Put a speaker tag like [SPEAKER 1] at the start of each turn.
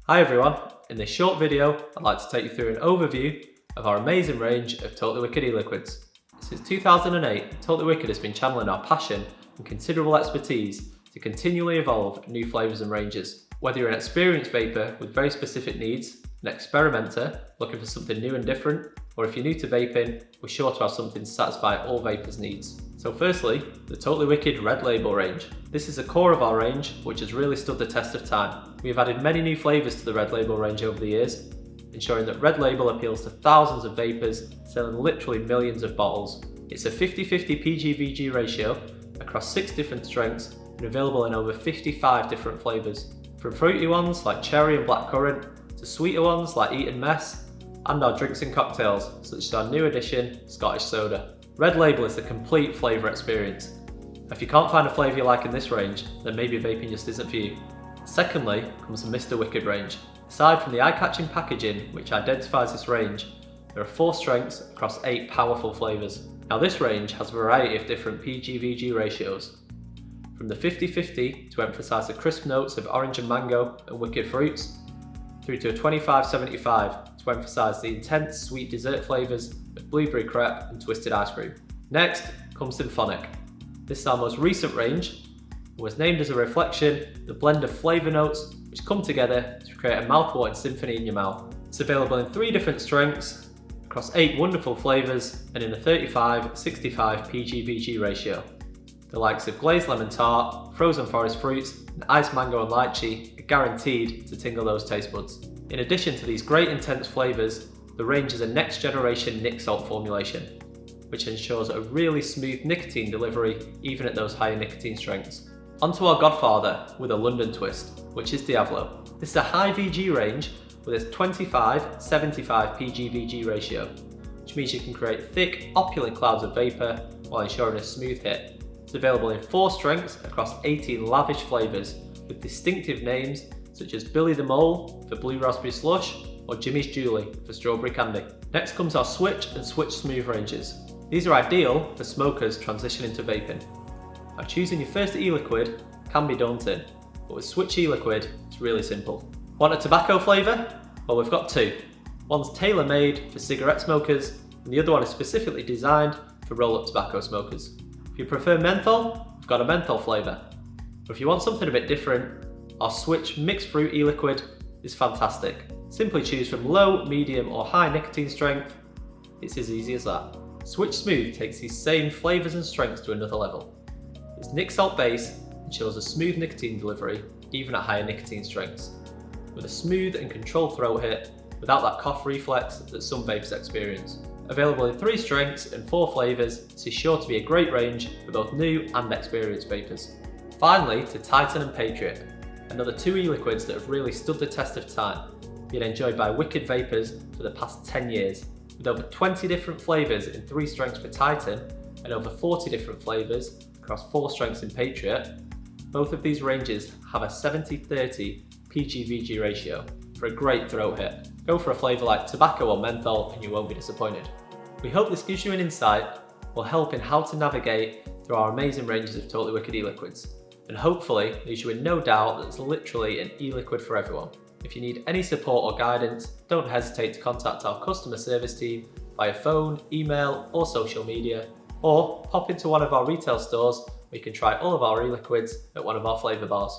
[SPEAKER 1] Hi everyone, in this short video I'd like to take you through an overview of our amazing range of Totally Wicked e-liquids. Since 2008, Totally Wicked has been channeling our passion and considerable expertise to continually evolve new flavours and ranges. Whether you're an experienced vaper with very specific needs, an experimenter looking for something new and different, or if you're new to vaping, we're sure to have something to satisfy all vapers' needs. So firstly, the Totally Wicked Red Label range. This is the core of our range, which has really stood the test of time. We have added many new flavours to the Red Label range over the years, ensuring that Red Label appeals to thousands of vapers, selling literally millions of bottles. It's a 50-50 PG/VG ratio across 6 different strengths and available in over 55 different flavours. From fruity ones like cherry and blackcurrant, to sweeter ones like Eton Mess, and our drinks and cocktails, such as our new addition, Scottish Soda. Red Label is the complete flavour experience. If you can't find a flavour you like in this range, then maybe vaping just isn't for you. Secondly comes the Mr. Wicked range. Aside from the eye-catching packaging which identifies this range, there are 4 strengths across 8 powerful flavours. Now this range has a variety of different PG/VG ratios, from the 50-50 to emphasise the crisp notes of orange and mango and wicked fruits, through to a 25-75 to emphasise the intense sweet dessert flavours of blueberry crepe and twisted ice cream. Next comes Symphonic. This is our most recent range and was named as a reflection of the blend of flavour notes which come together to create a mouth-watering symphony in your mouth. It's available in 3 different strengths across 8 wonderful flavours and in a 35-65 PG/VG ratio. The likes of glazed lemon tart, frozen forest fruits, and iced mango and lychee are guaranteed to tingle those taste buds. In addition to these great intense flavours, the range is a next generation Nic Salt formulation, which ensures a really smooth nicotine delivery even at those higher nicotine strengths. Onto our godfather with a London twist, which is Diavlo. This is a high VG range with its 25-75 PG/VG ratio, which means you can create thick, opulent clouds of vapour while ensuring a smooth hit. It's available in 4 strengths across 18 lavish flavours with distinctive names such as Billy the Mole for blue raspberry slush or Jimmy's Julie for strawberry candy. Next comes our Switch and Switz Smooth ranges. These are ideal for smokers transitioning to vaping. Now choosing your first e-liquid can be daunting, but with Switch e-liquid it's really simple. Want a tobacco flavour? Well, we've got 2. One's tailor-made for cigarette smokers and the other one is specifically designed for roll-up tobacco smokers. If you prefer menthol, we've got a menthol flavour. But if you want something a bit different, our Switch mixed fruit e-liquid is fantastic. Simply choose from low, medium or high nicotine strength. It's as easy as that. Switch Smooth takes these same flavours and strengths to another level. Its Nic Salt base ensures a smooth nicotine delivery even at higher nicotine strengths, with a smooth and controlled throat hit without that cough reflex that some vapers experience. Available in 3 strengths and 4 flavours, this is sure to be a great range for both new and experienced vapers. Finally to Titan and Patriot, another 2 e-liquids that have really stood the test of time, being enjoyed by wicked vapers for the past 10 years. With over 20 different flavours in 3 strengths for Titan and over 40 different flavours across 4 strengths in Patriot, both of these ranges have a 70-30 PG/VG ratio for a great throat hit. Go for a flavour like tobacco or menthol and you won't be disappointed. We hope this gives you an insight, will help in how to navigate through our amazing ranges of Totally Wicked e-liquids, and hopefully leaves you in no doubt that it's literally an e-liquid for everyone. If you need any support or guidance, don't hesitate to contact our customer service team via phone, email or social media, or pop into one of our retail stores where you can try all of our e-liquids at one of our flavour bars.